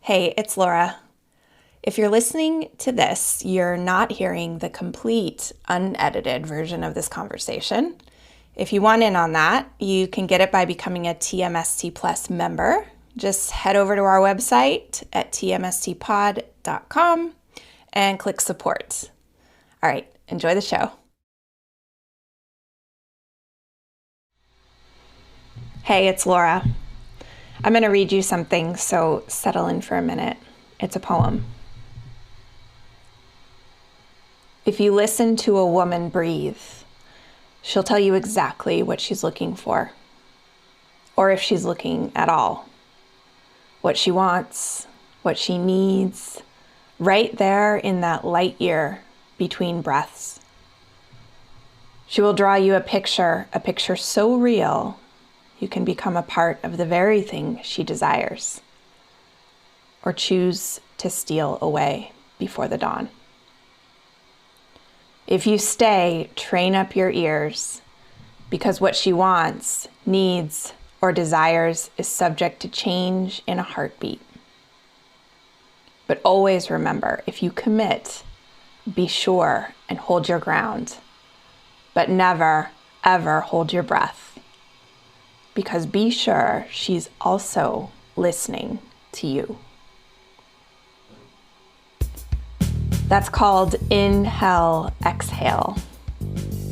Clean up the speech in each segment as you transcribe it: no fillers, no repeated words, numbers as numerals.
Hey, it's Laura. If you're listening to this, you're not hearing the complete, unedited version of this conversation. If you want in on that, you can get it by becoming a TMST Plus member. Just head over to our website at tmstpod.com and click support. All right, enjoy the show. Hey, it's Laura. I'm going to read you something, so settle in for a minute. It's a poem. If you listen to a woman breathe, she'll tell you exactly what she's looking for, or if she's looking at all. What she wants, what she needs, right there in that light year between breaths. She will draw you a picture so real, you can become a part of the very thing she desires, or choose to steal away before the dawn. If you stay, train up your ears, because what she wants, needs, or desires is subject to change in a heartbeat. But always remember, if you commit, be sure and hold your ground, but never, ever hold your breath. Because be sure she's also listening to you. That's called Inhale, Exhale.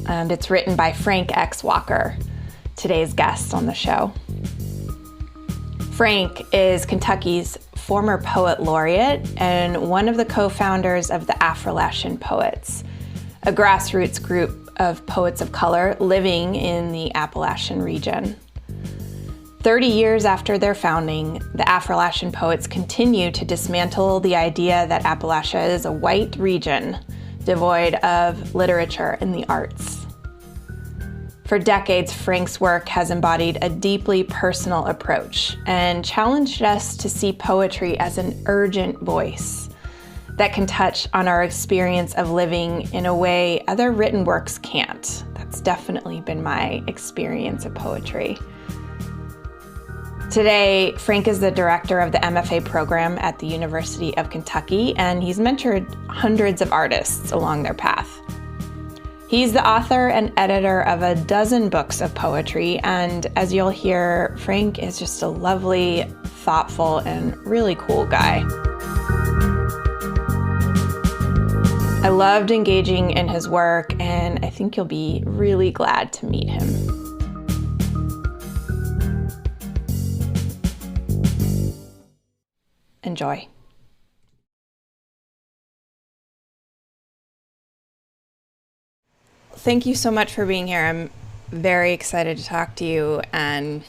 And it's written by Frank X. Walker, today's guest on the show. Frank is Kentucky's former poet laureate and one of the co-founders of the Affrilachian Poets, a grassroots group of poets of color living in the Appalachian region. 30 years after their founding, the Affrilachian Poets continue to dismantle the idea that Appalachia is a white region devoid of literature and the arts. For decades, Frank's work has embodied a deeply personal approach and challenged us to see poetry as an urgent voice that can touch on our experience of living in a way other written works can't. That's definitely been my experience of poetry. Today, Frank is the director of the MFA program at the University of Kentucky, and he's mentored hundreds of artists along their path. He's the author and editor of a dozen books of poetry, and as you'll hear, Frank is just a lovely, thoughtful, and really cool guy. I loved engaging in his work, and I think you'll be really glad to meet him. Enjoy. Thank you so much for being here. I'm very excited to talk to you, and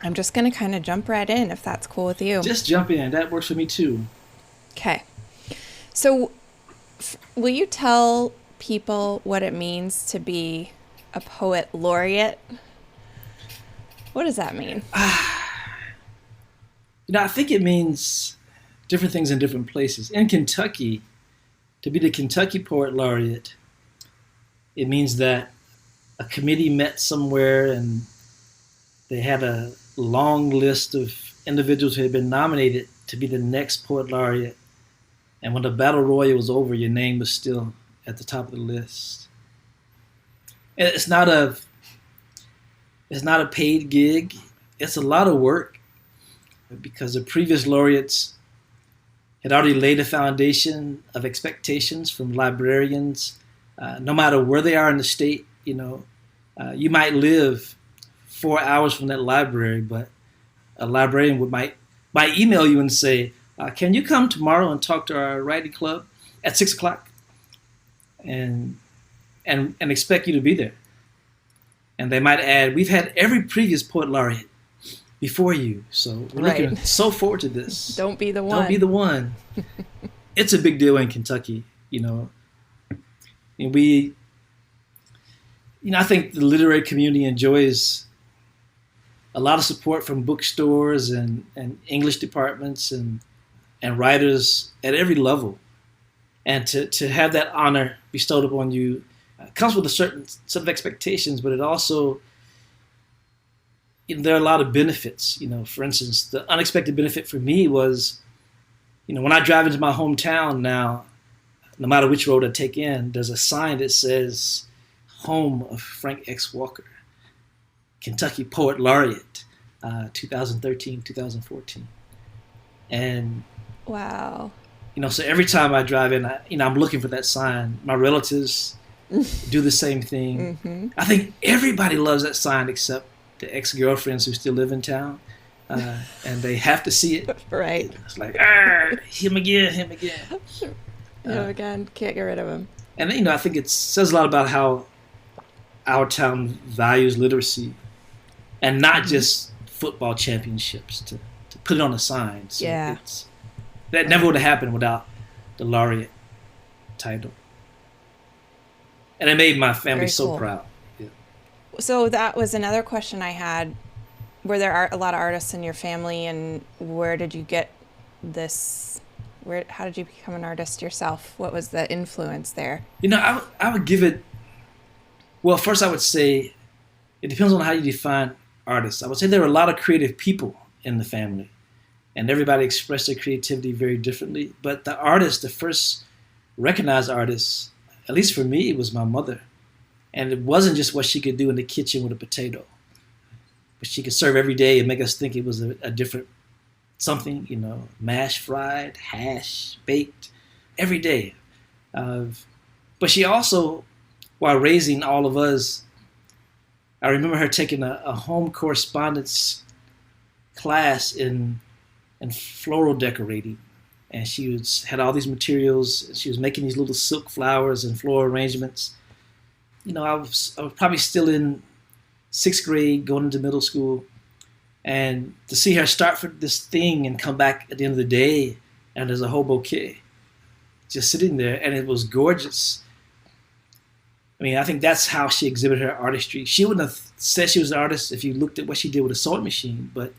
I'm just going to kind of jump right in if that's cool with you. Just jump in. That works for me too. Okay. So will you tell people what it means to be a poet laureate? What does that mean? I think it means different things in different places. In Kentucky, to be the Kentucky Poet Laureate, it means that a committee met somewhere and they had a long list of individuals who had been nominated to be the next Poet Laureate. And when the battle royal was over, your name was still at the top of the list. And it's not a paid gig. It's a lot of work, because the previous laureates had already laid a foundation of expectations from librarians. No matter where they are in the state, you might live 4 hours from that library, but a librarian might email you and say, can you come tomorrow and talk to our writing club at 6 o'clock? And expect you to be there. And they might add, we've had every previous poet laureate before you, so we're looking so forward to this. Don't be the one. Don't be the one. It's a big deal in Kentucky, And I think the literary community enjoys a lot of support from bookstores and English departments and writers at every level. And to have that honor bestowed upon you comes with a certain set of expectations, but it also there are a lot of benefits. For instance, the unexpected benefit for me was, when I drive into my hometown now, no matter which road I take in, there's a sign that says, "Home of Frank X. Walker, Kentucky Poet Laureate, 2013, 2014." And wow. So every time I drive in, I'm looking for that sign. My relatives do the same thing. Mm-hmm. I think everybody loves that sign except the ex-girlfriends who still live in town, and they have to see it. Right. It's like, him again. Him again. Can't get rid of him. And I think it says a lot about how our town values literacy, and not just football championships. To put it on a sign. So yeah. That never would have happened without the Laureate title. And it made my family so proud. Yeah. So that was another question I had. Were there a lot of artists in your family, and where did you get this? How did you become an artist yourself? What was the influence there? I would give it, well, first I would say it depends on how you define artists. I would say there were a lot of creative people in the family, and everybody expressed their creativity very differently. But the first recognized artist, at least for me, it was my mother. And it wasn't just what she could do in the kitchen with a potato, but she could serve every day and make us think it was a different something, mashed, fried, hash, baked, every day. But she also, while raising all of us, I remember her taking a home correspondence class in floral decorating. And she had all these materials, and she was making these little silk flowers and floral arrangements. I was probably still in 6th grade, going into middle school, and to see her start for this thing and come back at the end of the day, and there's a whole bouquet just sitting there, and it was gorgeous. I think that's how she exhibited her artistry. She wouldn't have said she was an artist if you looked at what she did with a sewing machine, but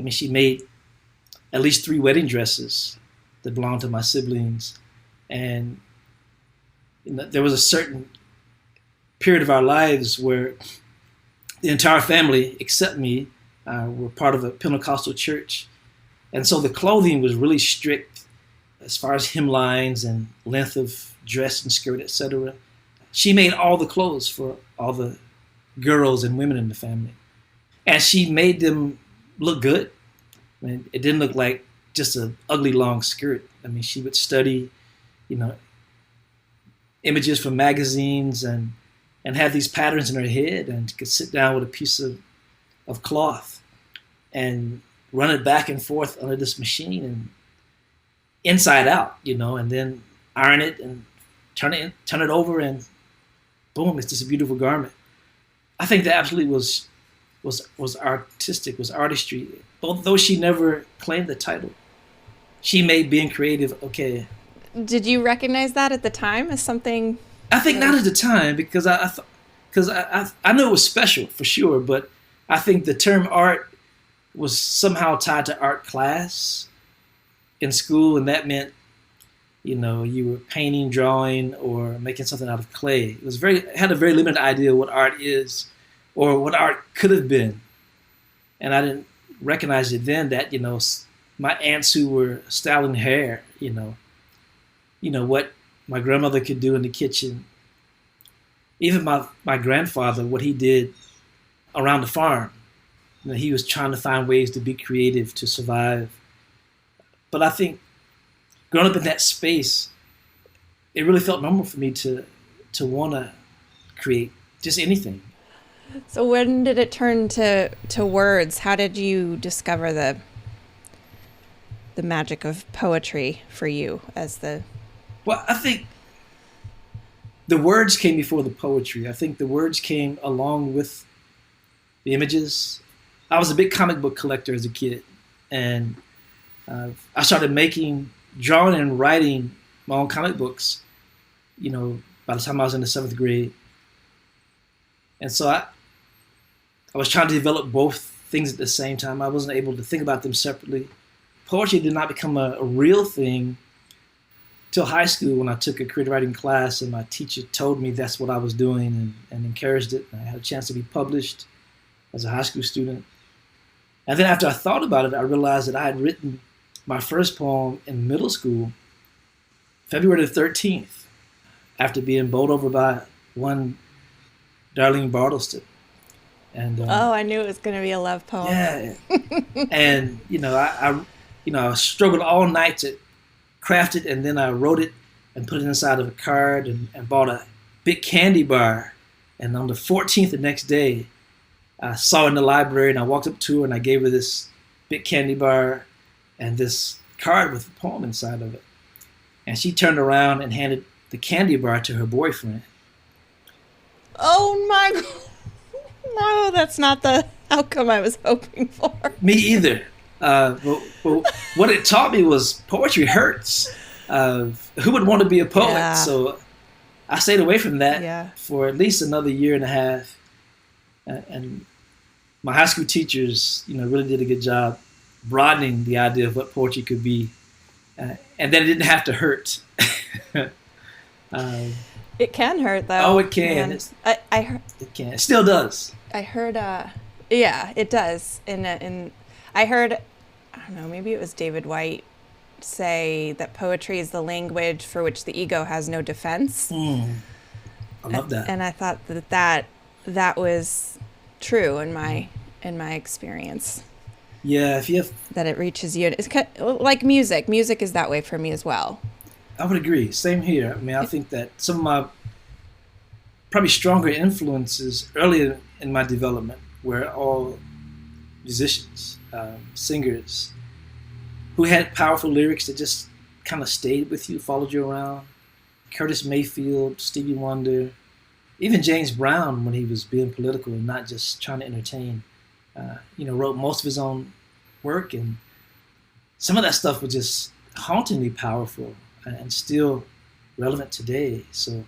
she made at least 3 wedding dresses that belonged to my siblings. And there was a certain period of our lives where the entire family, except me, were part of a Pentecostal church. And so the clothing was really strict as far as hemlines and length of dress and skirt, etc. She made all the clothes for all the girls and women in the family. And she made them look good. It didn't look like just an ugly long skirt. She would study, images from magazines and have these patterns in her head, and could sit down with a piece of cloth and run it back and forth under this machine and inside out, and then iron it and turn it over, and boom, it's just a beautiful garment. I think that absolutely was artistic, was artistry. Although she never claimed the title, she made being creative okay. Did you recognize that at the time as something? I think not at the time, because I know it was special for sure, but I think the term art was somehow tied to art class in school, and that meant you were painting, drawing, or making something out of clay. It had a very limited idea what art is, or what art could have been, and I didn't recognize it then that my aunts who were styling hair, what my grandmother could do in the kitchen, even my grandfather, what he did around the farm. He was trying to find ways to be creative, to survive. But I think growing up in that space, it really felt normal for me to want to create just anything. So when did it turn to words? How did you discover the magic of poetry for you as the... Well, I think the words came before the poetry. I think the words came along with the images. I was a big comic book collector as a kid, and I started drawing and writing my own comic books, by the time I was in the 7th grade. And so I was trying to develop both things at the same time. I wasn't able to think about them separately. Poetry did not become a real thing till high school, when I took a creative writing class, and my teacher told me that's what I was doing, and encouraged it. I had a chance to be published. as a high school student. And then after I thought about it, I realized that I had written my first poem in middle school, February the 13th, after being bowled over by one Darlene Bartleston. And I knew it was going to be a love poem. Yeah. And I struggled all night to craft it, and then I wrote it and put it inside of a card and bought a big candy bar. And on the 14th, the next day, I saw her in the library, and I walked up to her and I gave her this big candy bar and this card with a poem inside of it. And she turned around and handed the candy bar to her boyfriend. Oh my God. No, that's not the outcome I was hoping for. Me either. But what it taught me was poetry hurts. Who would want to be a poet? Yeah. So I stayed away from that for at least another year and a half. And my high school teachers, really did a good job broadening the idea of what poetry could be. And then it didn't have to hurt. It can hurt, though. Oh, it can. I heard, it can. It still does. I heard, yeah, it does. And I heard, I don't know, maybe it was David White say that poetry is the language for which the ego has no defense. I love that. And I thought that was true in my experience. Yeah, if you have... That it reaches you. It's kind of like music. Music is that way for me as well. I would agree. Same here. I mean, I think that some of my probably stronger influences earlier in my development were all musicians, singers, who had powerful lyrics that just kind of stayed with you, followed you around. Curtis Mayfield, Stevie Wonder, even James Brown, when he was being political and not just trying to entertain, wrote most of his own work. And some of that stuff was just hauntingly powerful and still relevant today. So,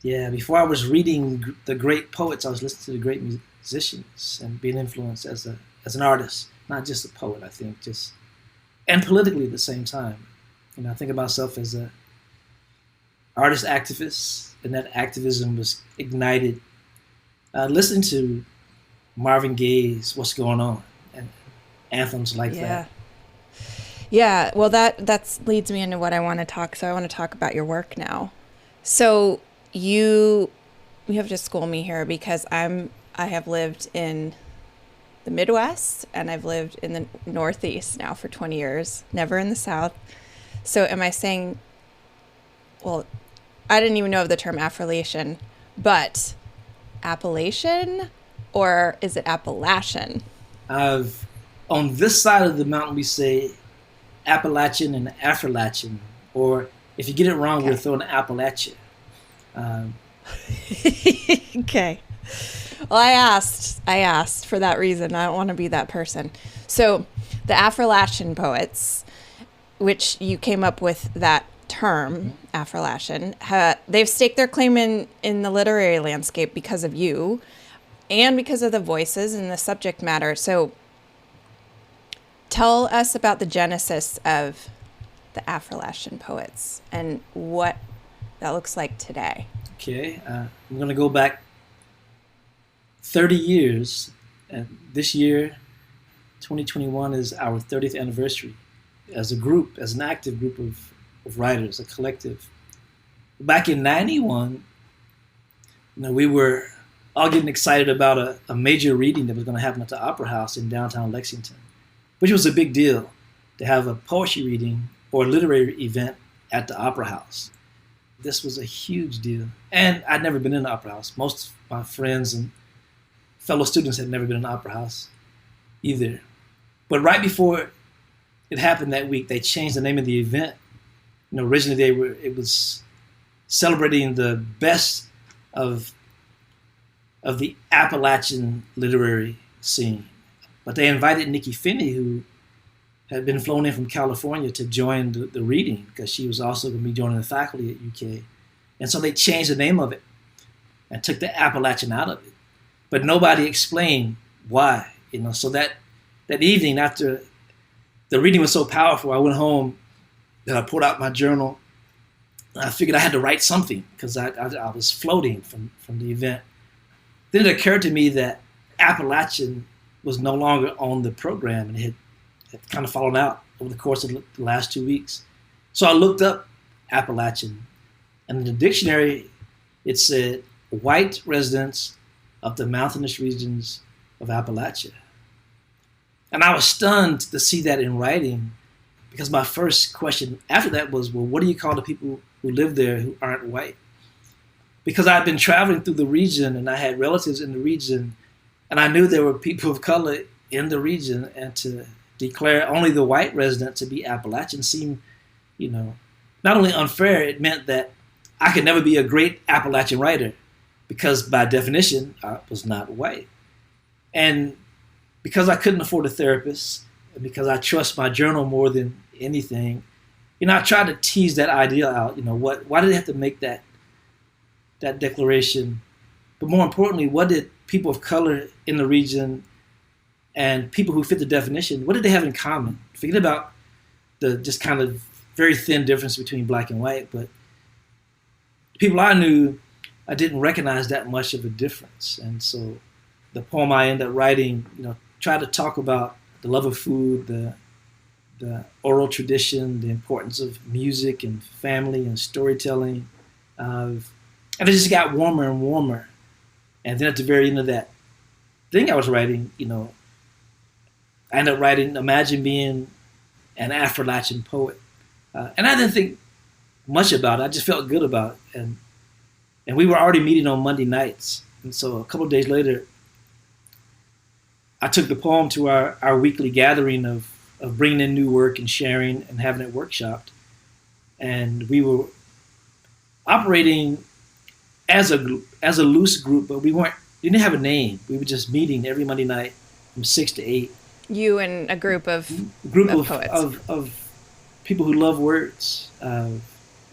yeah, before I was reading the great poets, I was listening to the great musicians and being influenced as an artist, not just a poet, I think, and politically at the same time. I think of myself as a artist activist, and that activism was ignited listening to Marvin Gaye's "What's Going On" and anthems like that. Yeah, well, that leads me into what I want to talk. So I want to talk about your work now. So you have to school me here because I have lived in the Midwest and I've lived in the Northeast now for 20 years, never in the South. So am I saying, well, I didn't even know of the term Affrilachian, but Appalachian, or is it Appalachian? On this side of the mountain, we say Appalachian and Affrilachian, or if you get it wrong, we're throwing Appalachia. Okay. Well, I asked for that reason. I don't want to be that person. So the Affrilachian Poets, which you came up with that term, Affrilachian, they've staked their claim in the literary landscape because of you and because of the voices and the subject matter. So tell us about the genesis of the Affrilachian Poets and what that looks like today. Okay, I'm going to go back 30 years, and this year, 2021, is our 30th anniversary as a group, as an active group of writers, a collective. Back in 91, we were all getting excited about a major reading that was going to happen at the Opera House in downtown Lexington, which was a big deal to have a poetry reading or a literary event at the Opera House. This was a huge deal. And I'd never been in the Opera House. Most of my friends and fellow students had never been in the Opera House either. But right before it happened that week, they changed the name of the event. Originally it was celebrating the best of the Appalachian literary scene. But they invited Nikki Finney, who had been flown in from California to join the reading because she was also going to be joining the faculty at UK. And so they changed the name of it and took the Appalachian out of it. But nobody explained why. So that evening after the reading was so powerful, I went home and I pulled out my journal. And I figured I had to write something because I was floating from the event. Then it occurred to me that Appalachian was no longer on the program and had kind of fallen out over the course of the last 2 weeks. So I looked up Appalachian, and in the dictionary, it said white residents of the mountainous regions of Appalachia. And I was stunned to see that in writing, because my first question after that was, well, what do you call the people who live there who aren't white? Because I'd been traveling through the region and I had relatives in the region, and I knew there were people of color in the region, and to declare only the white resident to be Appalachian seemed, not only unfair, it meant that I could never be a great Appalachian writer because by definition, I was not white. And because I couldn't afford a therapist, and because I trust my journal more than anything, I tried to tease that idea out. Why did they have to make that declaration? But more importantly, what did people of color in the region and people who fit the definition, what did they have in common? Forget about the just kind of very thin difference between black and white, but the people I knew, I didn't recognize that much of a difference. And so the poem I ended up writing, tried to talk about the love of food, the oral tradition, the importance of music and family and storytelling. And it just got warmer and warmer. And then at the very end of that thing I was writing, I ended up writing, imagine being an Affrilachian poet. And I didn't think much about it. I just felt good about it. And we were already meeting on Monday nights. And so a couple of days later, I took the poem to our weekly gathering of bringing in new work and sharing and having it workshopped. And we were operating as a loose group, but we didn't have a name. We were just meeting every Monday night from 6 to 8. You and a group of poets. Of people who love words.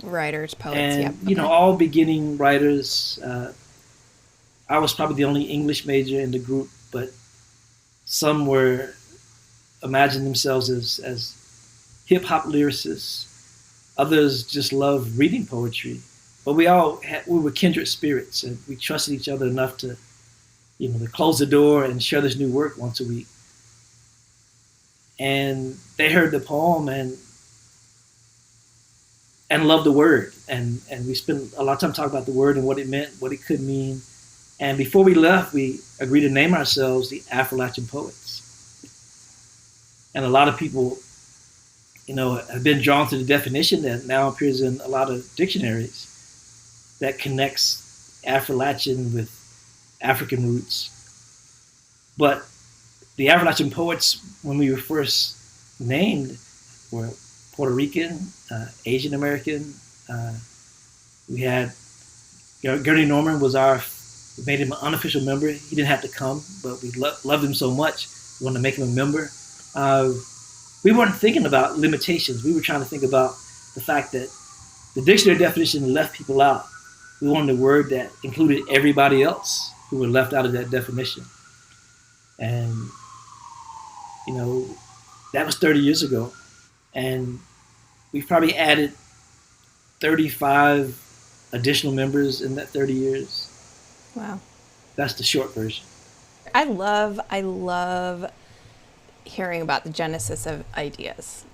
Writers, poets, and, yeah. Okay. All beginning writers. I was probably the only English major in the group, but some were imagined themselves as hip-hop lyricists. Others just loved reading poetry. But we were kindred spirits, and we trusted each other enough to, to close the door and share this new work once a week. And they heard the poem and loved the word. And we spent a lot of time talking about the word and what it meant, what it could mean. And before we left, we agreed to name ourselves the Affrilachian Poets. And a lot of people, have been drawn to the definition that now appears in a lot of dictionaries that connects Affrilachian with African roots. But the Affrilachian Poets, when we were first named, were Puerto Rican, Asian American. We had Gurney Norman we made him an unofficial member. He didn't have to come, but we loved him so much, we wanted to make him a member. We weren't thinking about limitations. We were trying to think about the fact that the dictionary definition left people out. We wanted a word that included everybody else who were left out of that definition. And, that was 30 years ago. And we've probably added 35 additional members in that 30 years. Wow. That's the short version. I love hearing about the genesis of ideas.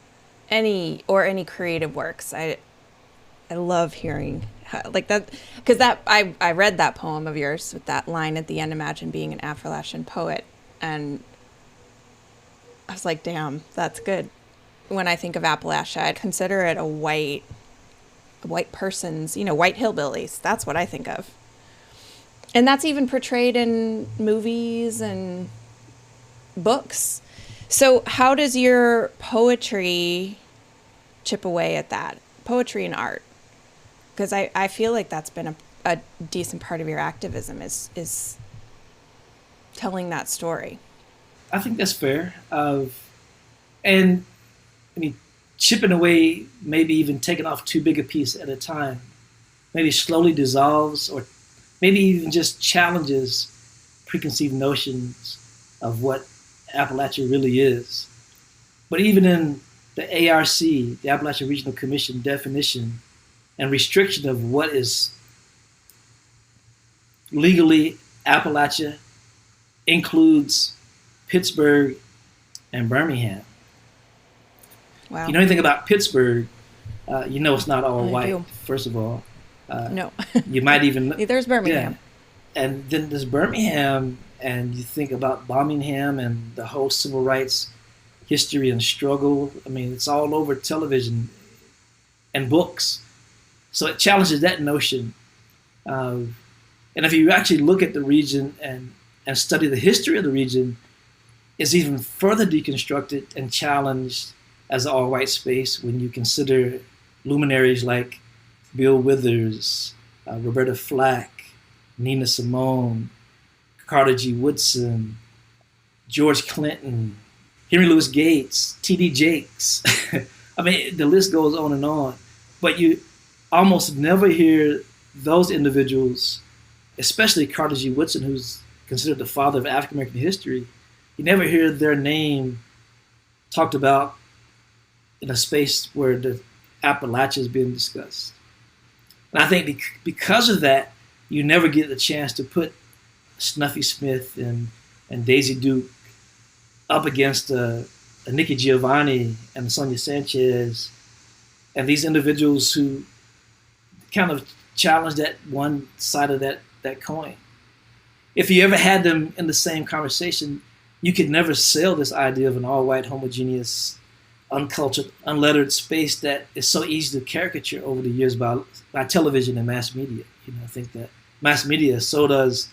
Any creative works. I love hearing like that, because I read that poem of yours with that line at the end, imagine being an Affrilachian poet, and I was like, damn, that's good. When I think of Appalachia, I consider it a white person's, white hillbillies. That's what I think of. And that's even portrayed in movies and books. So how does your poetry chip away at that? Poetry and art? Because I feel like that's been a decent part of your activism is telling that story. I think that's fair. And chipping away, maybe even taking off too big a piece at a time, maybe slowly dissolves, or maybe even just challenges preconceived notions of what Appalachia really is. But even in the ARC, the Appalachian Regional Commission definition and restriction of what is legally Appalachia, includes Pittsburgh and Birmingham. Wow. If you know anything about Pittsburgh, you know it's not all I white, do. first of all. No. You might even... Neither is Birmingham. Yeah. And then there's Birmingham, and you think about Birmingham and the whole civil rights history and struggle. I mean, it's all over television and books. So it challenges that notion. And if you actually look at the region and study the history of the region, it's even further deconstructed and challenged as an all-white space when you consider luminaries like Bill Withers, Roberta Flack, Nina Simone, Carter G. Woodson, George Clinton, Henry Louis Gates, T.D. Jakes. I mean, the list goes on and on. But you almost never hear those individuals, especially Carter G. Woodson, who's considered the father of African American history. You never hear their name talked about in a space where the Appalachia is being discussed. And I think because of that, you never get the chance to put Snuffy Smith and Daisy Duke up against a Nikki Giovanni and Sonia Sanchez and these individuals who kind of challenge that one side of that coin. If you ever had them in the same conversation, you could never sell this idea of an all-white, homogeneous, uncultured, unlettered space that is so easy to caricature over the years by television and mass media. I think that mass media so does,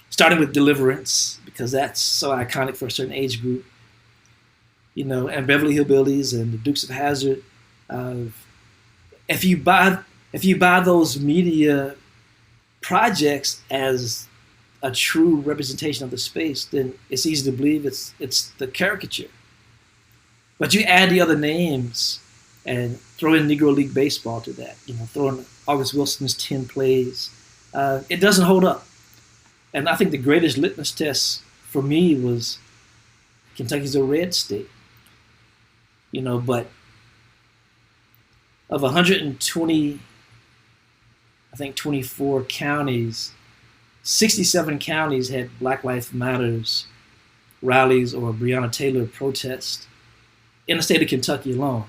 starting with Deliverance, because that's so iconic for a certain age group, and Beverly Hillbillies and the Dukes of Hazzard. If you buy those media projects as a true representation of the space, then it's easy to believe it's the caricature. But you add the other names and throw in Negro League Baseball to that, throw in August Wilson's 10 plays. It doesn't hold up. And I think the greatest litmus test for me was Kentucky's a red state. But of 120, I think 24 counties, 67 counties had Black Lives Matters rallies or Breonna Taylor protests in the state of Kentucky alone.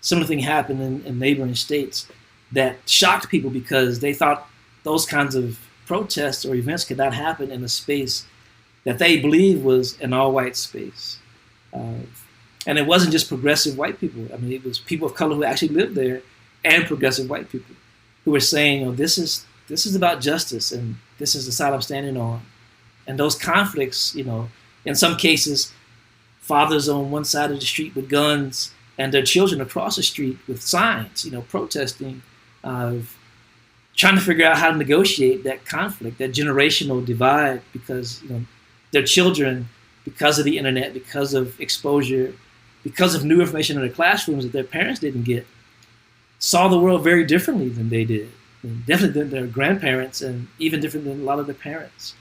Similar thing happened in neighboring states that shocked people because they thought those kinds of protests or events could not happen in a space that they believed was an all-white space. And it wasn't just progressive white people. I mean, it was people of color who actually lived there and progressive white people who were saying, this is about justice and this is the side I'm standing on. And those conflicts, in some cases, fathers on one side of the street with guns and their children across the street with signs, protesting, trying to figure out how to negotiate that conflict, that generational divide, because their children, because of the internet, because of exposure, because of new information in their classrooms that their parents didn't get, saw the world very differently than they did, and definitely than their grandparents, and even different than a lot of their parents.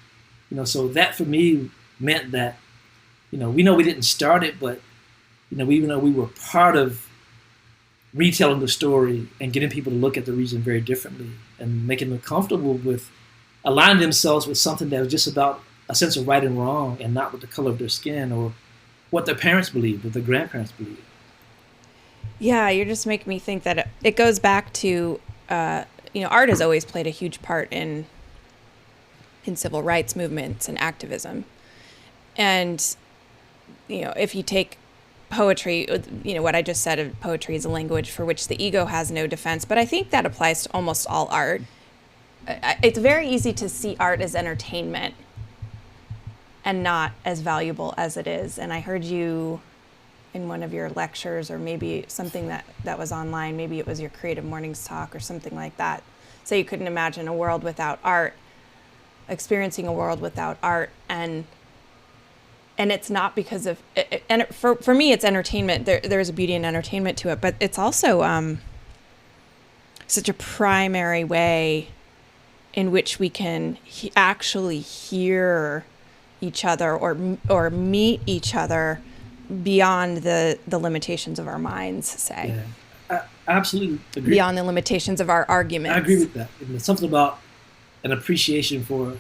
So that for me meant that, we know we didn't start it, but we know we were part of retelling the story and getting people to look at the region very differently and making them comfortable with aligning themselves with something that was just about a sense of right and wrong and not with the color of their skin or what their parents believed or their grandparents believed. Yeah, you're just making me think that it goes back to, art has always played a huge part in civil rights movements and activism. And, if you take poetry, what I just said of poetry is a language for which the ego has no defense, but I think that applies to almost all art. It's very easy to see art as entertainment and not as valuable as it is. And I heard you in one of your lectures, or maybe something that was online, maybe it was your Creative Mornings talk or something like that, say you couldn't imagine a world without art, experiencing a world without art, and it's not because of it, and for me it's entertainment. There's a beauty and entertainment to it, but it's also such a primary way in which we can actually hear each other or meet each other beyond the limitations of our minds, say. Yeah, I absolutely agree. Beyond the limitations of our arguments. I agree with that. There's something about an appreciation for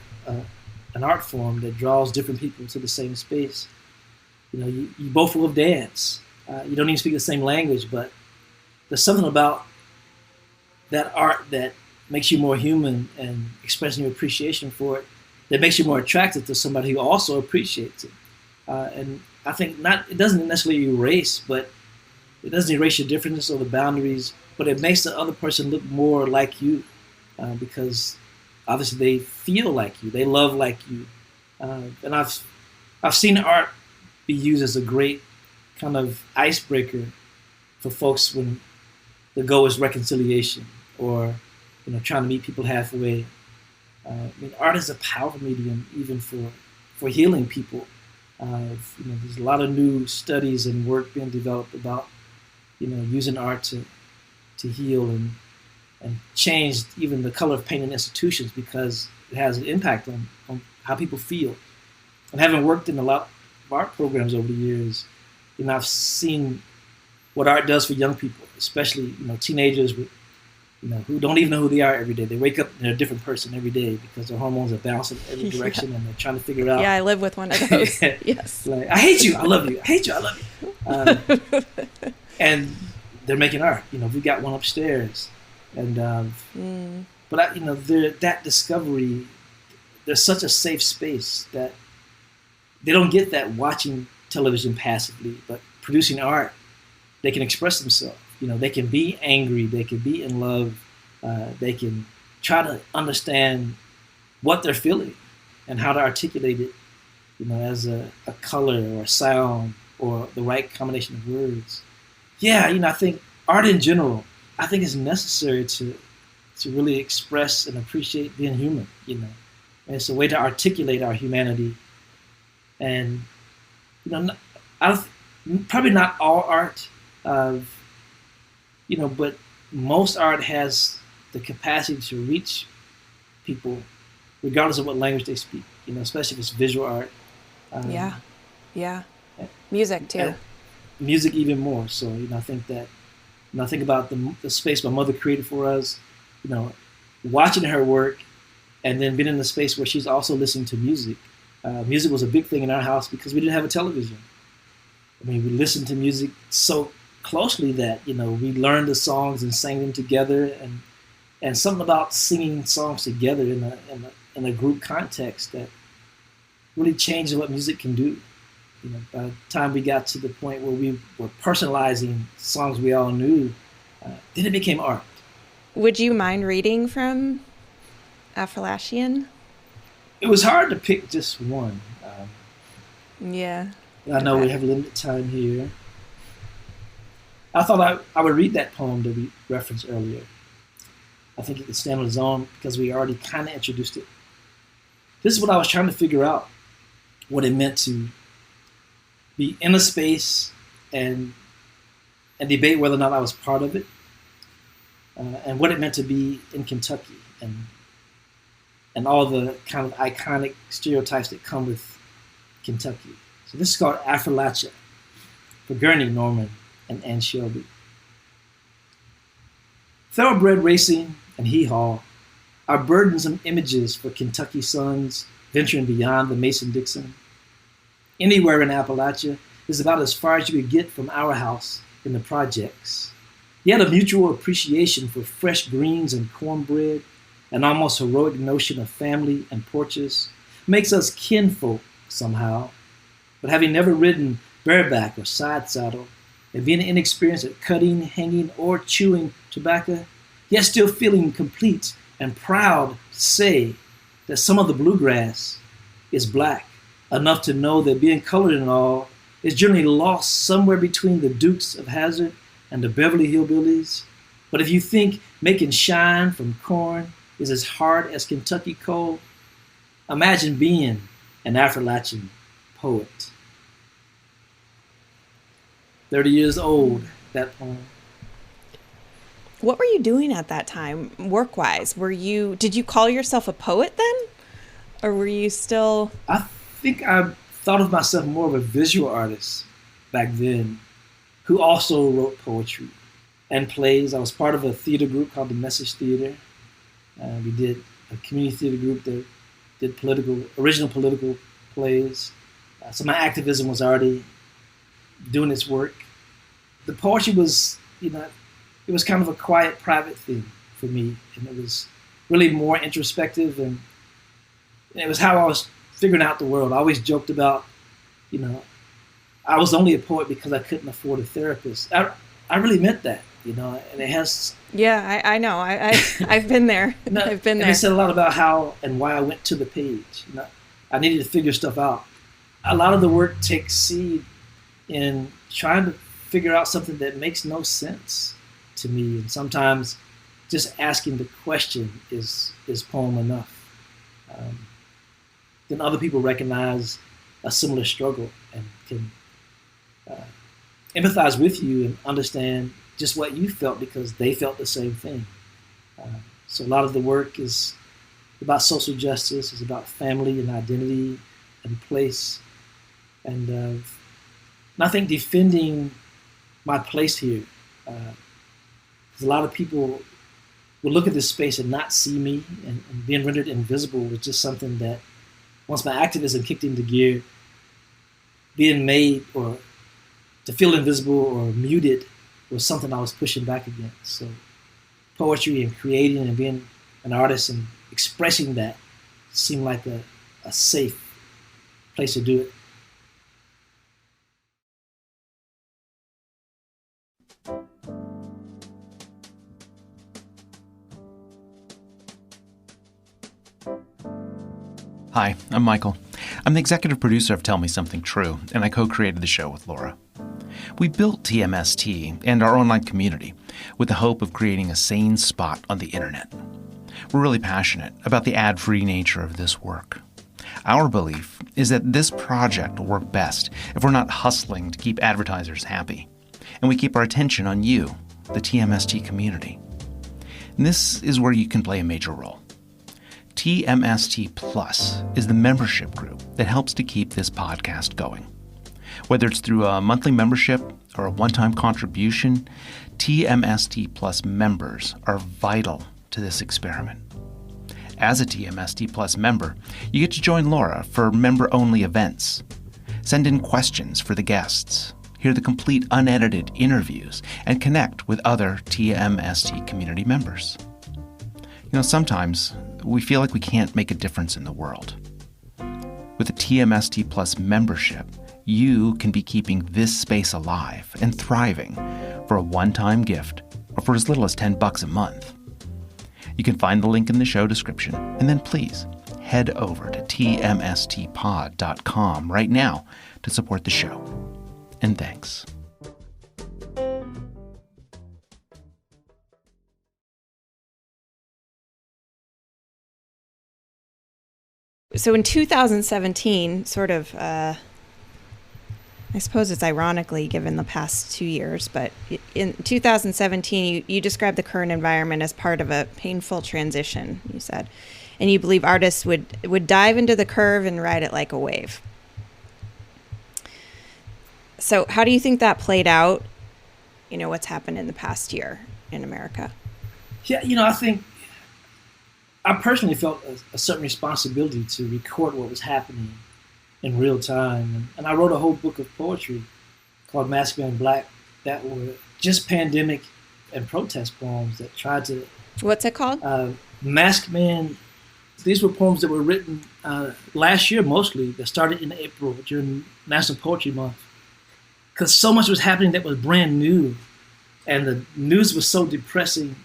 an art form that draws different people to the same space. You both love dance. You don't even speak the same language, but there's something about that art that makes you more human and expressing your appreciation for it that makes you more attracted to somebody who also appreciates it. And I think it doesn't necessarily erase, but it doesn't erase your differences or the boundaries, but it makes the other person look more like you because obviously they feel like you, they love like you. And I've seen art be used as a great kind of icebreaker for folks when the goal is reconciliation or trying to meet people halfway. Art is a powerful medium even for healing people. There's a lot of new studies and work being developed about using art to heal and change even the color of paint in institutions because it has an impact on how people feel. And having worked in a lot of art programs over the years, I've seen what art does for young people, especially teenagers with who don't even know who they are every day. They wake up and they're a different person every day because their hormones are bouncing in every direction and they're trying to figure out. Yeah, I live with one of those. Yes. Like, I hate you, I love you. I hate you, I love you. And they're making art. We've got one upstairs, and but that discovery, there's such a safe space that they don't get that watching television passively, but producing art, they can express themselves. They can be angry, they can be in love, they can try to understand what they're feeling and how to articulate it, as a color or a sound or the right combination of words. Yeah, I think art in general, I think is necessary to really express and appreciate being human, And it's a way to articulate our humanity. And, probably not all art, but most art has the capacity to reach people regardless of what language they speak, especially if it's visual art. Yeah. Music too. Music even more. So, I think that when I think about the space my mother created for us, watching her work and then being in the space where she's also listening to music. Music was a big thing in our house because we didn't have a television. We listened to music so closely that, we learned the songs and sang them together and something about singing songs together in a group context that really changed what music can do. By the time we got to the point where we were personalizing songs we all knew, then it became art. Would you mind reading from Affrilachian? It was hard to pick just one. Yeah. I know we have limited time here. I thought I would read that poem that we referenced earlier. I think it could stand on its own because we already kind of introduced it. This is what I was trying to figure out, what it meant to be in a space and debate whether or not I was part of it, and what it meant to be in Kentucky and all the kind of iconic stereotypes that come with Kentucky. So this is called Affrilachian for Gurney Norman and Ann Shelby. Thoroughbred racing and hee-haw are burdensome images for Kentucky sons venturing beyond the Mason-Dixon. Anywhere in Appalachia is about as far as you could get from our house in the projects. Yet a mutual appreciation for fresh greens and cornbread, an almost heroic notion of family and porches, makes us kinfolk somehow. But having never ridden bareback or side saddle, and being inexperienced at cutting, hanging, or chewing tobacco, yet still feeling complete and proud to say that some of the bluegrass is black, enough to know that being colored and all is generally lost somewhere between the Dukes of Hazzard and the Beverly Hillbillies. But if you think making shine from corn is as hard as Kentucky coal, imagine being an Affrilachian poet. 30 years old, that poem. What were you doing at that time, work-wise? Did you call yourself a poet then? Or were you still... I think I thought of myself more of a visual artist back then, who also wrote poetry and plays. I was part of a theater group called the Message Theater. We did a community theater group that did original political plays. So my activism was already doing its work. The poetry was, it was kind of a quiet, private thing for me, and it was really more introspective, and it was how I was figuring out the world. I always joked about, I was only a poet because I couldn't afford a therapist. I really meant that, and it has. Yeah, I know. I've been there. I've been there. And it said a lot about how and why I went to the page. I needed to figure stuff out. A lot of the work takes seed in trying to figure out something that makes no sense to me, and sometimes just asking the question is poem enough. Then other people recognize a similar struggle and can empathize with you and understand just what you felt because they felt the same thing. So a lot of the work is about social justice, it's about family and identity and place. And I think defending my place here, because a lot of people will look at this space and not see me, and being rendered invisible was just something that, once my activism kicked into gear, being made or to feel invisible or muted was something I was pushing back against. So poetry and creating and being an artist and expressing that seemed like a safe place to do it. Hi, I'm Michael. I'm the executive producer of Tell Me Something True, and I co-created the show with Laura. We built TMST and our online community with the hope of creating a sane spot on the internet. We're really passionate about the ad-free nature of this work. Our belief is that this project will work best if we're not hustling to keep advertisers happy, and we keep our attention on you, the TMST community. And this is where you can play a major role. TMST Plus is the membership group that helps to keep this podcast going. Whether it's through a monthly membership or a one-time contribution, TMST Plus members are vital to this experiment. As a TMST Plus member, you get to join Laura for member-only events, send in questions for the guests, hear the complete unedited interviews, and connect with other TMST community members. Sometimes we feel like we can't make a difference in the world. With a TMST Plus membership, you can be keeping this space alive and thriving for a one-time gift or for as little as $10 a month. You can find the link in the show description, and then please head over to tmstpod.com right now to support the show. And thanks. So in 2017, sort of, I suppose it's ironically given the past 2 years, but in 2017, you described the current environment as part of a painful transition, you said, and you believe artists would dive into the curve and ride it like a wave. So how do you think that played out? What's happened in the past year in America? Yeah, I think I personally felt a certain responsibility to record what was happening in real time. And I wrote a whole book of poetry called Masked Man Black that were just pandemic and protest poems that tried to... What's it called? Masked Man. These were poems that were written last year mostly, that started in April during National Poetry Month. Because so much was happening that was brand new. And the news was so depressing.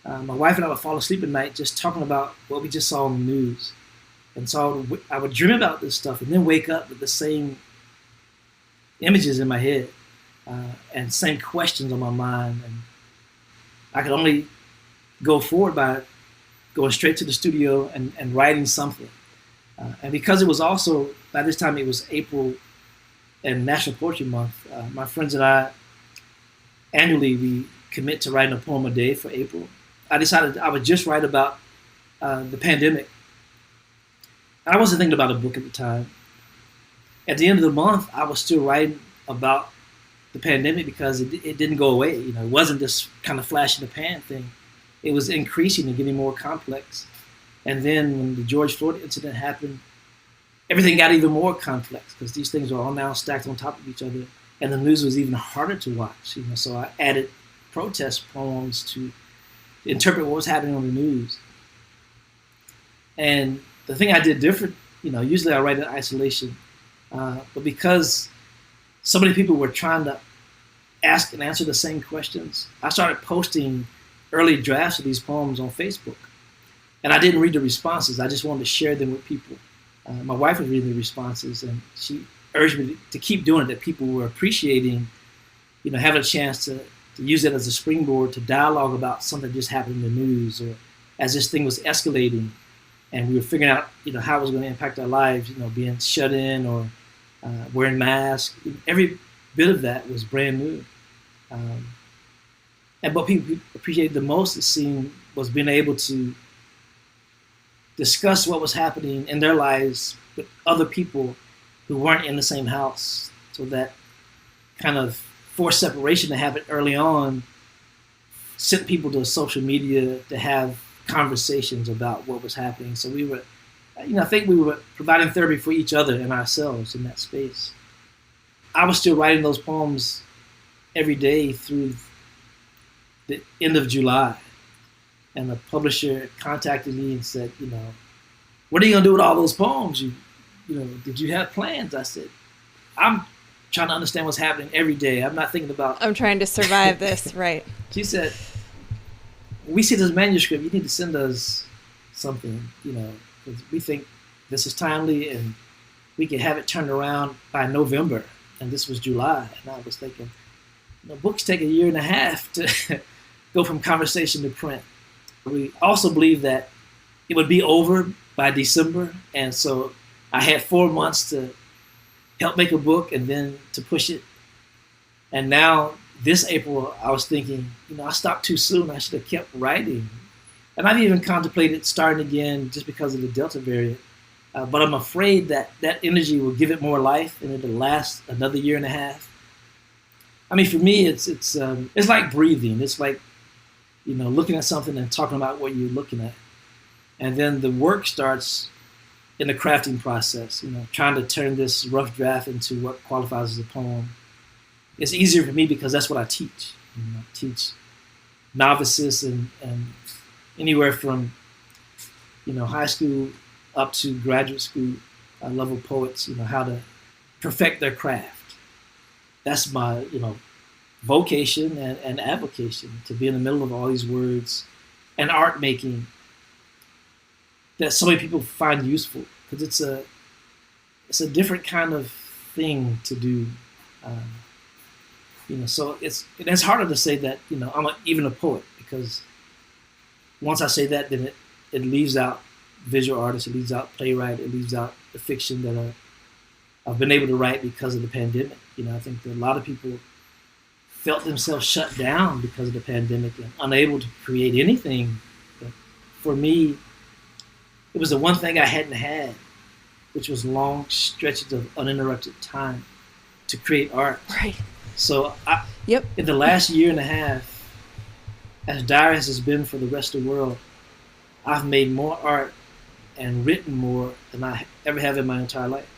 My wife and I would fall asleep at night just talking about what we just saw on the news. And so I would dream about this stuff and then wake up with the same images in my head and same questions on my mind. And I could only go forward by going straight to the studio and writing something. And because it was also, by this time it was April and National Poetry Month, my friends and I, annually we commit to writing a poem a day for April. I decided I would just write about the pandemic. I wasn't thinking about a book at the time. At the end of the month, I was still writing about the pandemic because it didn't go away. It wasn't this kind of flash in the pan thing. It was increasing and getting more complex. And then when the George Floyd incident happened, everything got even more complex because these things were all now stacked on top of each other, and the news was even harder to watch. So I added protest poems to interpret what was happening on the news. And the thing I did different, usually I write in isolation, but because so many people were trying to ask and answer the same questions, I started posting early drafts of these poems on Facebook. And I didn't read the responses. I just wanted to share them with people. My wife was reading the responses, and she urged me to keep doing it, that people were appreciating, having a chance to use it as a springboard to dialogue about something that just happened in the news, or as this thing was escalating and we were figuring out, how it was going to impact our lives, being shut in or wearing masks. Every bit of that was brand new. And what people appreciated the most, it seemed, was being able to discuss what was happening in their lives with other people who weren't in the same house. So that kind of forced separation to happen early on sent people to social media to have conversations about what was happening. So we were, I think we were providing therapy for each other and ourselves in that space. I was still writing those poems every day through the end of July. And the publisher contacted me and said, what are you gonna do with all those poems? Did you have plans? I said, I'm trying to understand what's happening every day. I'm not thinking about. I'm trying to survive this, right? She said, we see this manuscript. You need to send us something, because we think this is timely and we can have it turned around by November. And this was July. And I was thinking, books take a year and a half to go from conversation to print. We also believe that it would be over by December. And so I had 4 months to help make a book and then to push it. And now this April, I was thinking, I stopped too soon. I should have kept writing. And I've even contemplated starting again just because of the Delta variant. But I'm afraid that that energy will give it more life and it'll last another year and a half. I mean, for me, it's like breathing. It's like, looking at something and talking about what you're looking at. And then the work starts in the crafting process, trying to turn this rough draft into what qualifies as a poem. It's easier for me because that's what I teach. I teach novices and anywhere from, high school up to graduate school level poets, how to perfect their craft. That's my, vocation and avocation, to be in the middle of all these words and art making that so many people find useful, because it's a different kind of thing to do. So it's harder to say that, I'm even a poet, because once I say that, then it leaves out visual artists, it leaves out playwright, it leaves out the fiction that I've been able to write because of the pandemic. I think that a lot of people felt themselves shut down because of the pandemic and unable to create anything. But for me, it was the one thing I hadn't had, which was long stretches of uninterrupted time to create art. Right. So in the last year and a half, as dire as it's been for the rest of the world, I've made more art and written more than I ever have in my entire life.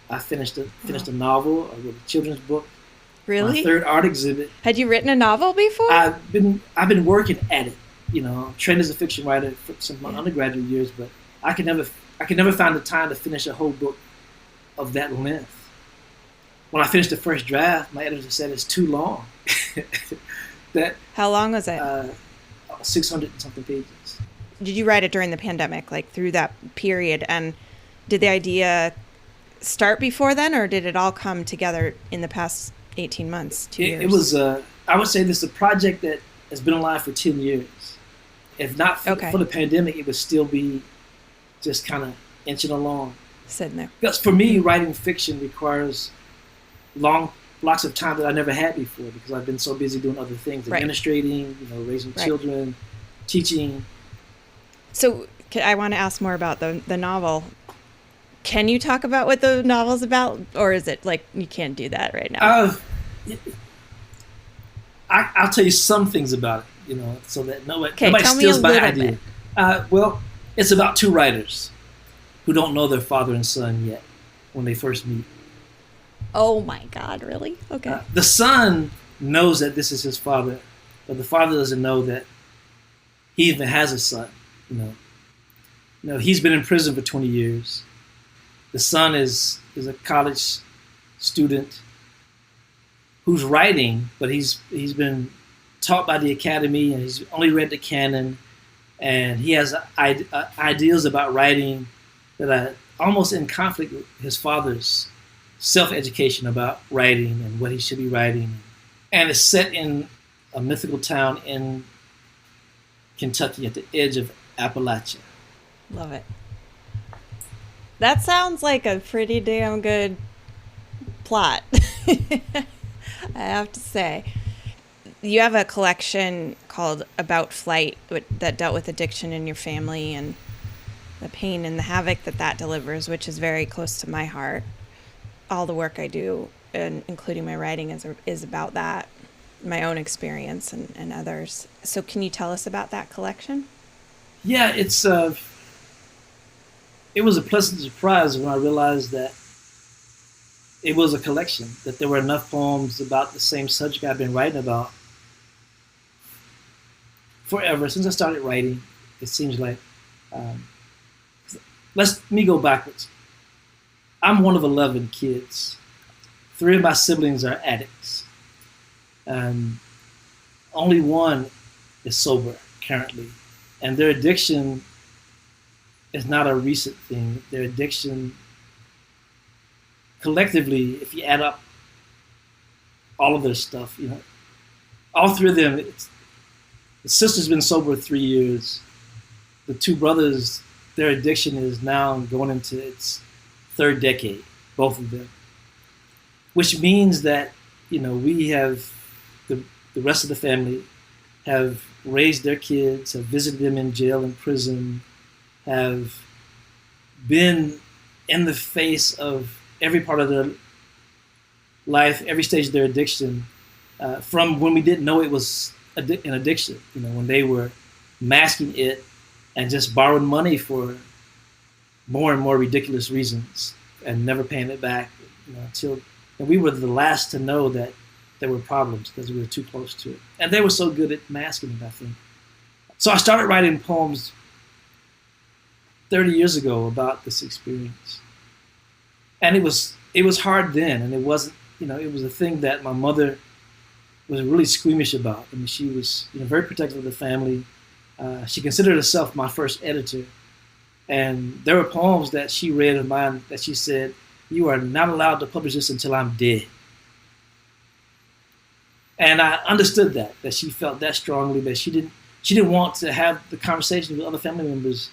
I finished a novel, I wrote a children's book. Really? My third art exhibit. Had you written a novel before? I've been working at it. Trained as a fiction writer since my undergraduate years, but I could never find the time to finish a whole book of that length. When I finished the first draft, my editor said it's too long. How long was it? 600 and something pages. Did you write it during the pandemic, like through that period? And did the idea start before then, or did it all come together in the past 18 months, 2 years? It was, I would say this is a project that has been alive for 10 years. If not for the pandemic, it would still be just kind of inching along. Sitting there. Because for me, writing fiction requires long blocks of time that I never had before, because I've been so busy doing other things, administrating, raising children, teaching. So I want to ask more about the novel. Can you talk about what the novel's about, or is it like you can't do that right now? I'll tell you some things about it, so that nobody tell steals me my idea. Well, It's about two writers who don't know their father and son yet when they first meet. Oh my God, really? Okay. The son knows that this is his father, but the father doesn't know that he even has a son. He's been in prison for 20 years. The son is a college student who's writing, but he's been taught by the academy and he's only read the canon, and he has ideas about writing that are almost in conflict with his father's self-education about writing and what he should be writing. And it's set in a mythical town in Kentucky at the edge of Appalachia. Love it. That sounds like a pretty damn good plot, I have to say. You have a collection called About Flight that dealt with addiction in your family and the pain and the havoc that delivers, which is very close to my heart. All the work I do, and including my writing, is about that, my own experience and others. So can you tell us about that collection? Yeah, it was a pleasant surprise when I realized that it was a collection, that there were enough poems about the same subject I've been writing about forever, since I started writing. It seems like, let me go backwards. I'm one of 11 kids. 3 of my siblings are addicts. Only one is sober currently. And their addiction is not a recent thing. Their addiction, collectively, if you add up all of their stuff, all 3 of them, the sister's been sober 3 years. The 2 brothers, their addiction is now going into its 3rd decade, both of them. Which means that, we have, the rest of the family have raised their kids, have visited them in jail and prison, have been in the face of every part of their life, every stage of their addiction, from when we didn't know it was an addiction, when they were masking it and just borrowing money for more and more ridiculous reasons and never paying it back, until we were the last to know that there were problems because we were too close to it. And they were so good at masking it, I think. So I started writing poems 30 years ago about this experience. And it was hard then, and it wasn't, it was a thing that my mother was really squeamish about. I mean, she was very protective of the family. She considered herself my first editor. And there were poems that she read of mine that she said, "You are not allowed to publish this until I'm dead." And I understood that she felt that strongly, that she didn't want to have the conversation with other family members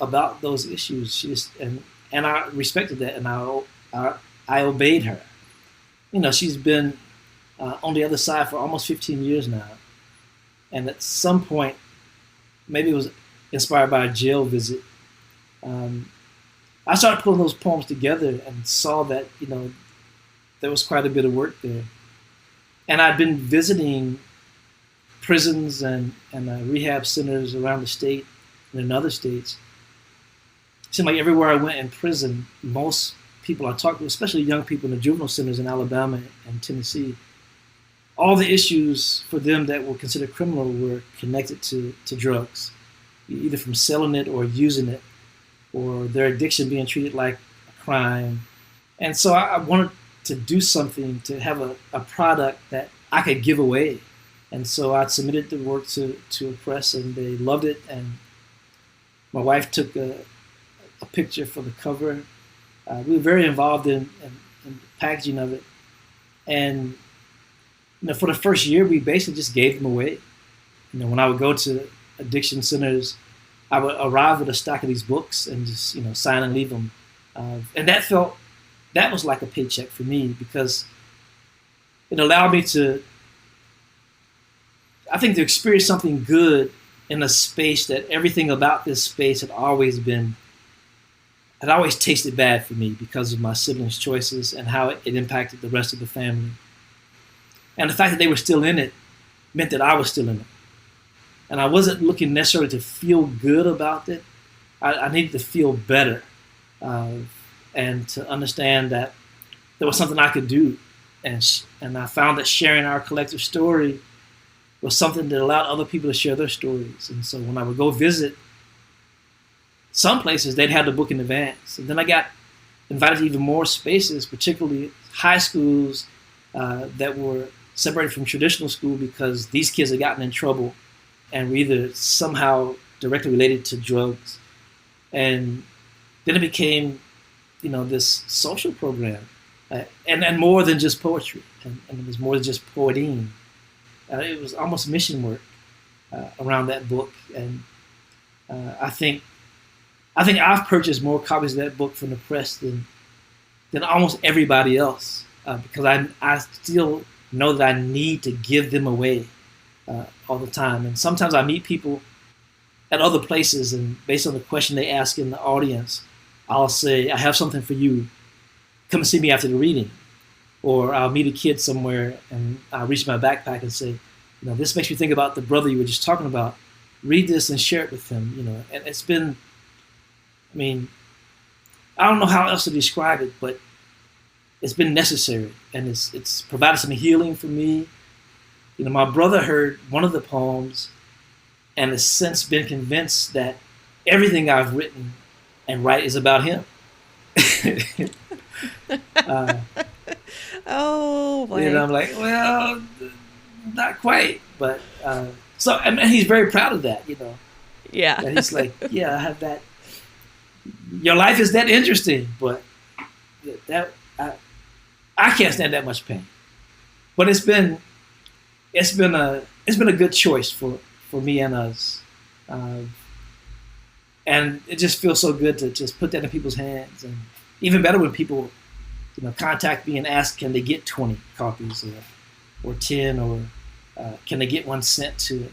about those issues. She just, and I respected that, and I obeyed her. She's been on the other side for almost 15 years now. And at some point, maybe it was inspired by a jail visit, I started putting those poems together and saw that, there was quite a bit of work there. And I'd been visiting prisons and rehab centers around the state and in other states. It seemed like everywhere I went in prison, most people I talked to, especially young people in the juvenile centers in Alabama and Tennessee, all the issues for them that were considered criminal were connected to drugs, either from selling it or using it, or their addiction being treated like a crime. And so I wanted to do something, to have a product that I could give away. And so I submitted the work to a press, and they loved it. And my wife took a picture for the cover. We were very involved in the packaging of it. And for the first year, we basically just gave them away. When I would go to addiction centers, I would arrive with a stack of these books and just sign and leave them. And that was like a paycheck for me, because it allowed me to experience something good in a space that everything about this space had always tasted bad for me because of my siblings' choices and how it impacted the rest of the family. And the fact that they were still in it meant that I was still in it. And I wasn't looking necessarily to feel good about it, I needed to feel better, and to understand that there was something I could do, and I found that sharing our collective story was something that allowed other people to share their stories. And so when I would go visit some places, they'd have the book in advance, and then I got invited to even more spaces, particularly high schools that were separated from traditional school because these kids had gotten in trouble and were either somehow directly related to drugs. And then it became, this social program, and more than just poetry, and it was more than just poeting. It was almost mission work around that book, and I think I've purchased more copies of that book from the press than almost everybody else, because I still know that I need to give them away all the time. And sometimes I meet people at other places, and based on the question they ask in the audience, I'll say, I have something for you. Come see me after the reading. Or I'll meet a kid somewhere and I'll reach my backpack and say, this makes me think about the brother you were just talking about. Read this and share it with him. And it's been, I don't know how else to describe it, but it's been necessary, and it's provided some healing for me. My brother heard one of the poems and has since been convinced that everything I've written and write is about him. Oh boy! And I'm like, well, not quite, but so, and he's very proud of that. Yeah. And he's like, yeah, I have that. Your life is that interesting, but I can't stand that much pain. But it's been a good choice for me and us, and it just feels so good to just put that in people's hands. And even better when people contact me and ask, can they get 20 copies or 10, or can they get one sent to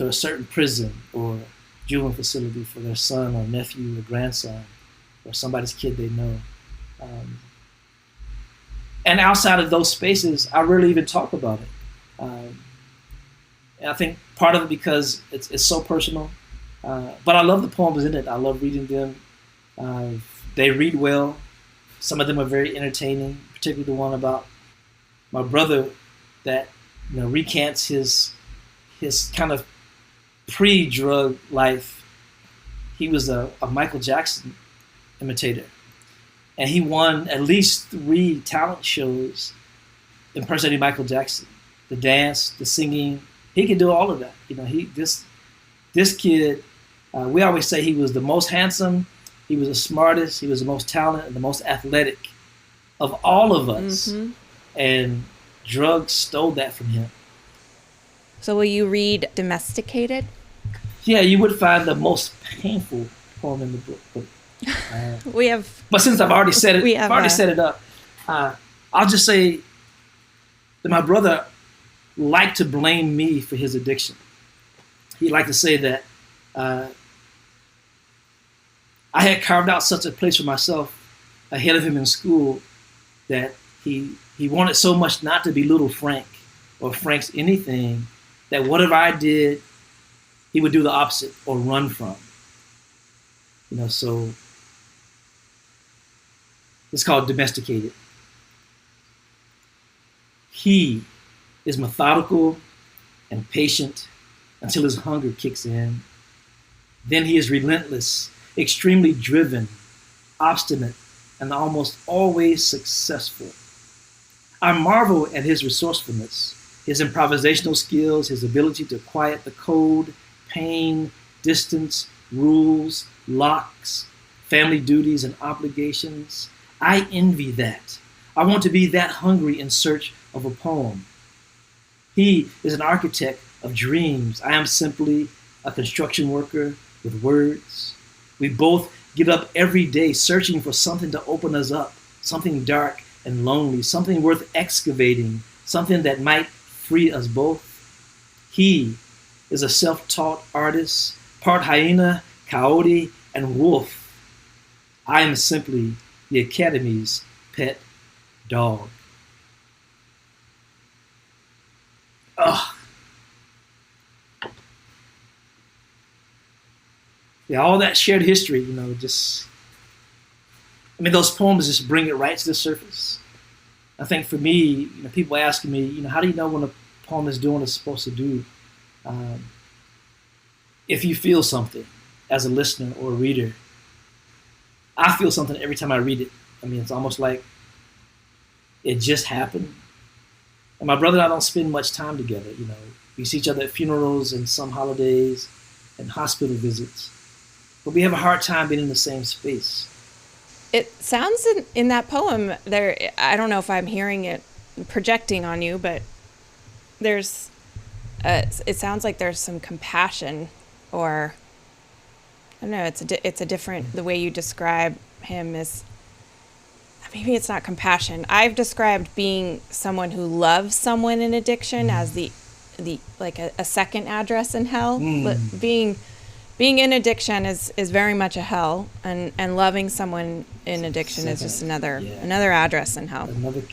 a certain prison or juvenile facility for their son or nephew or grandson or somebody's kid they know. And outside of those spaces, I rarely even talk about it. And I think part of it because it's so personal. But I love the poems in it. I love reading them. They read well. Some of them are very entertaining, particularly the one about my brother that recants his kind of pre-drug life. He was a Michael Jackson imitator, and he won at least 3 talent shows impersonating Michael Jackson. The dance, the singing, he could do all of that. This kid, we always say he was the most handsome, he was the smartest, he was the most talented, and the most athletic of all of us. Mm-hmm. And drugs stole that from him. So will you read Domesticated? Yeah, you would find the most painful poem in the book. But, but since I've already set it up, I'll just say that my brother liked to blame me for his addiction. He liked to say that I had carved out such a place for myself ahead of him in school that he wanted so much not to be little Frank or Frank's anything that whatever I did, he would do the opposite or run from. So it's called Domesticated. He is methodical and patient until his hunger kicks in. Then he is relentless, extremely driven, obstinate, and almost always successful. I marvel at his resourcefulness, his improvisational skills, his ability to quiet the cold, pain, distance, rules, locks, family duties, and obligations. I envy that. I want to be that hungry in search of a poem. He is an architect of dreams. I am simply a construction worker with words. We both get up every day searching for something to open us up, something dark and lonely, something worth excavating, something that might free us both. He is a self-taught artist, part hyena, coyote, and wolf. I am simply the Academy's pet dog. Ugh. yeah, all that shared history, those poems just bring it right to the surface. I think for me, people asking me, how do you know when a poem is doing what it's supposed to do? If you feel something as a listener or a reader, I feel something every time I read it. It's almost like it just happened. And my brother and I don't spend much time together. We see each other at funerals and some holidays and hospital visits, but we have a hard time being in the same space. It sounds in that poem there, I don't know if I'm hearing it projecting on you, but it sounds like there's some compassion, or I don't know, it's a different, the way you describe him is, maybe it's not compassion. I've described being someone who loves someone in addiction as the like a second address in hell. But being in addiction is very much a hell, and loving someone in addiction is just another address in hell.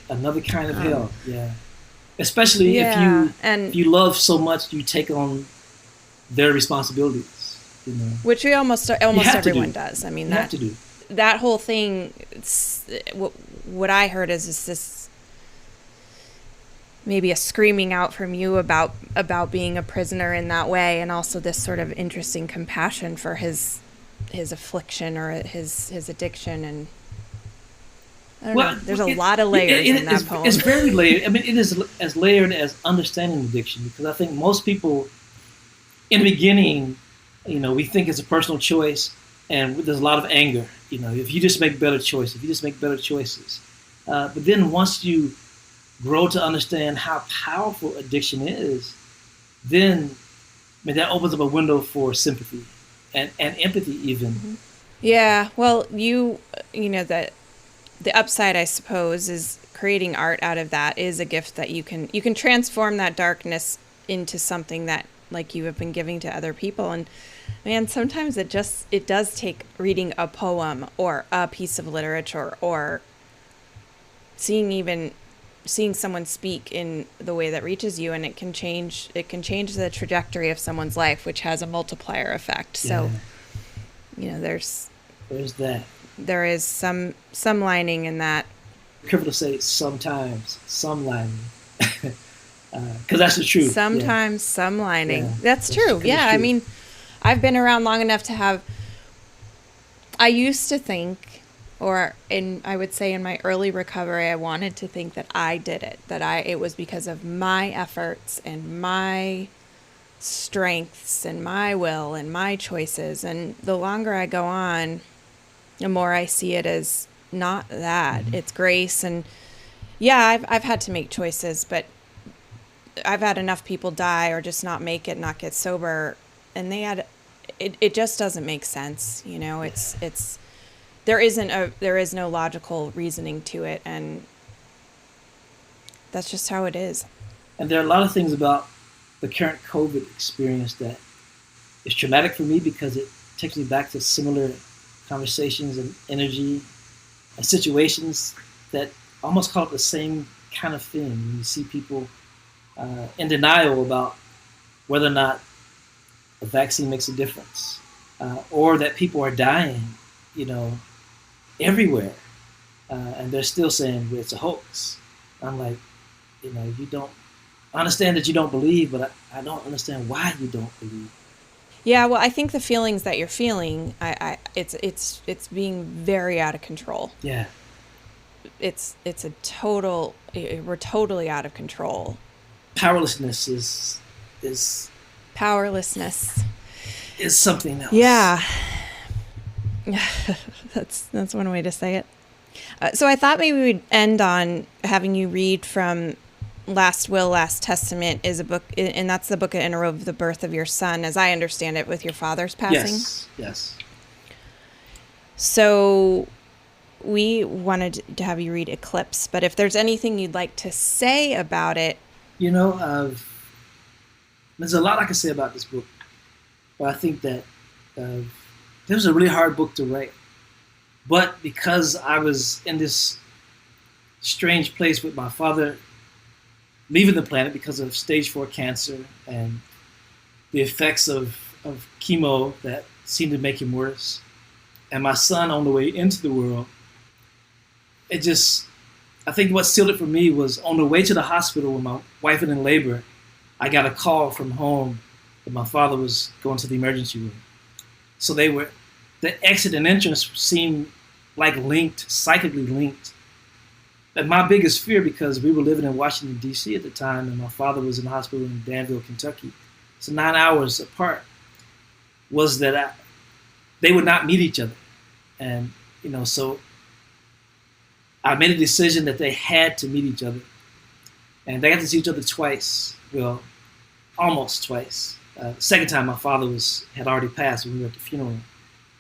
Another kind of hell. Yeah. Especially if you love so much, you take on their responsibilities. Which almost everyone does. You have to do. That whole thing, what I heard is this maybe a screaming out from you about being a prisoner in that way, and also this sort of interesting compassion for his affliction or his addiction. And I don't know, there's a lot of layers in that poem. It's very layered. It is as layered as understanding addiction, because I think most people in the beginning, we think it's a personal choice, and there's a lot of anger. If you just make better choices, but then once you grow to understand how powerful addiction is, then that opens up a window for sympathy and empathy even. Mm-hmm. Yeah, well, that the upside, I suppose, is creating art out of that is a gift that you can transform that darkness into something that, like, you have been giving to other people. And man, sometimes it does take reading a poem or a piece of literature or seeing someone speak in the way that reaches you, and it can change the trajectory of someone's life, which has a multiplier effect. So, there's that. There is some lining in that. Careful to say sometimes some lining, because that's the truth. Sometimes some lining. That's true. Yeah, true. I've been around long enough to have. I used to think, I would say in my early recovery, I wanted to think that I did it, it was because of my efforts and my strengths and my will and my choices. And the longer I go on, the more I see it as not that. Mm-hmm. It's grace. And I've had to make choices, but I've had enough people die or just not make it, not get sober, and it just doesn't make sense. It's there is no logical reasoning to it, and that's just how it is. And there are a lot of things about the current COVID experience that is traumatic for me, because it takes me back to similar conversations and energy and situations that almost call it the same kind of thing. You see people in denial about whether or not a vaccine makes a difference, or that people are dying, everywhere, and they're still saying it's a hoax. I'm like, you don't. I understand that you don't believe, but I don't understand why you don't believe. Yeah, well, I think the feelings that you're feeling, it's being very out of control. Yeah. It's a total. We're totally out of control. Powerlessness is powerlessness is something else. Yeah. That's one way to say it. So I thought maybe we'd end on having you read from Last Will, Last Testament is a book, and that's the book of the birth of your son, as I understand it, with your father's passing. Yes. So we wanted to have you read Eclipse, but if there's anything you'd like to say about it. There's a lot I can say about this book, but I think that it was a really hard book to write. But because I was in this strange place with my father leaving the planet because of stage 4 cancer and the effects of chemo that seemed to make him worse. And my son on the way into the world, I think what sealed it for me was on the way to the hospital with my wife in labor, I got a call from home that my father was going to the emergency room. So the exit and entrance seemed like linked, psychically linked. And my biggest fear, because we were living in Washington, D.C. at the time, and my father was in the hospital in Danville, Kentucky, so 9 hours apart, was that they would not meet each other. And, so I made a decision that they had to meet each other. And they got to see each other twice. Well, almost twice. The second time, my father had already passed when we were at the funeral.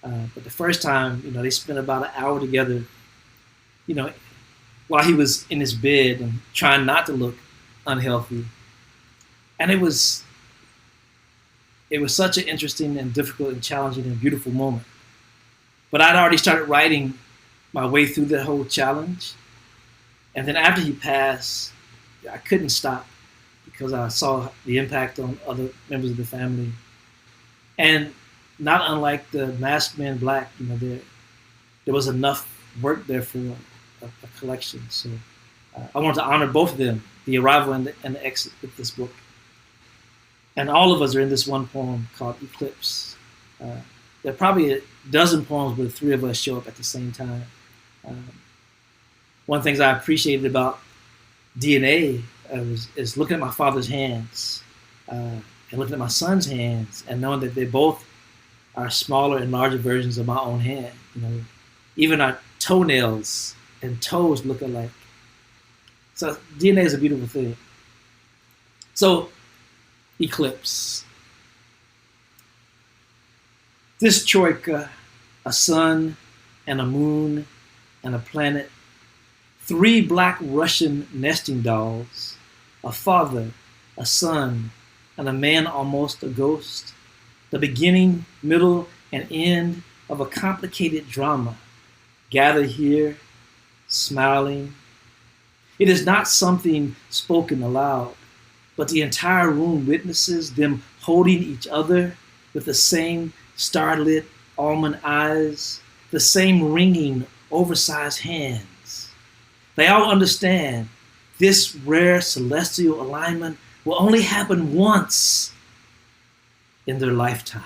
But the first time, they spent about an hour together, while he was in his bed and trying not to look unhealthy. And it was such an interesting and difficult and challenging and beautiful moment. But I'd already started writing my way through the whole challenge. And then after he passed, I couldn't stop because I saw the impact on other members of the family. And not unlike the Masked Man Black, there was enough work there for a collection. So I wanted to honor both of them, the arrival and the exit with this book. And all of us are in this one poem called Eclipse. There are probably a dozen poems where the three of us show up at the same time. One of the things I appreciated about DNA is looking at my father's hands and looking at my son's hands and knowing that they both are smaller and larger versions of my own hand. Even our toenails and toes look alike. So DNA is a beautiful thing. So, Eclipse. This troika, a sun and a moon and a planet, 3 black Russian nesting dolls, a father, a son, and a man almost a ghost, the beginning, middle, and end of a complicated drama, gather here, smiling. It is not something spoken aloud, but the entire room witnesses them holding each other with the same starlit almond eyes, the same ringing, oversized hands. They all understand this rare celestial alignment will only happen once in their lifetime.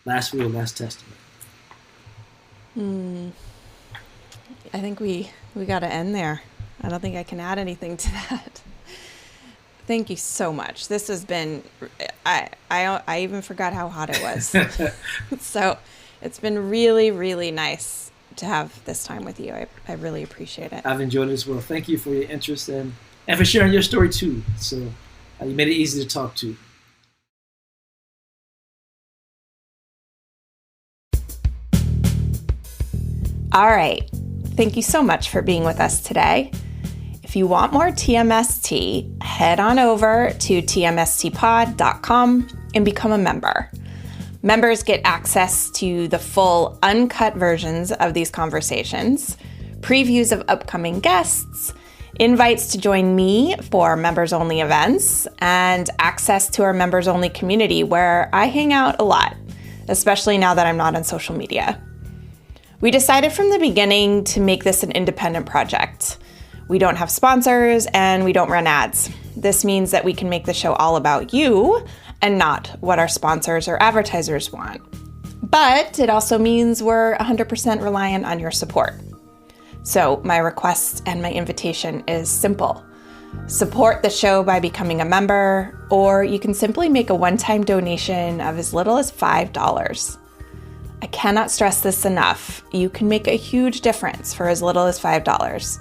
Last will, last testament. I think we got to end there. I don't think I can add anything to that. Thank you so much. This has been, I even forgot how hot it was. So it's been really, really nice to have this time with you. I really appreciate it. I've enjoyed it as well. Thank you for your interest and for sharing your story too. So you made it easy to talk to. All right. Thank you so much for being with us today. If you want more TMST, head on over to tmstpod.com and become a member. Members get access to the full uncut versions of these conversations, previews of upcoming guests, invites to join me for members-only events, and access to our members-only community where I hang out a lot, especially now that I'm not on social media. We decided from the beginning to make this an independent project. We don't have sponsors and we don't run ads. This means that we can make the show all about you and not what our sponsors or advertisers want. But it also means we're 100% reliant on your support. So my request and my invitation is simple. Support the show by becoming a member, or you can simply make a one-time donation of as little as $5. I cannot stress this enough. You can make a huge difference for as little as $5.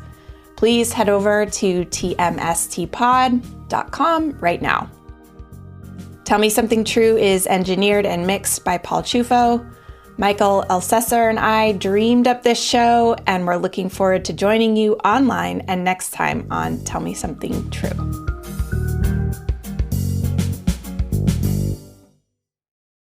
Please head over to tmstpod.com right now. Tell Me Something True is engineered and mixed by Paul Chufo. Michael Elsesser and I dreamed up this show, and we're looking forward to joining you online and next time on Tell Me Something True.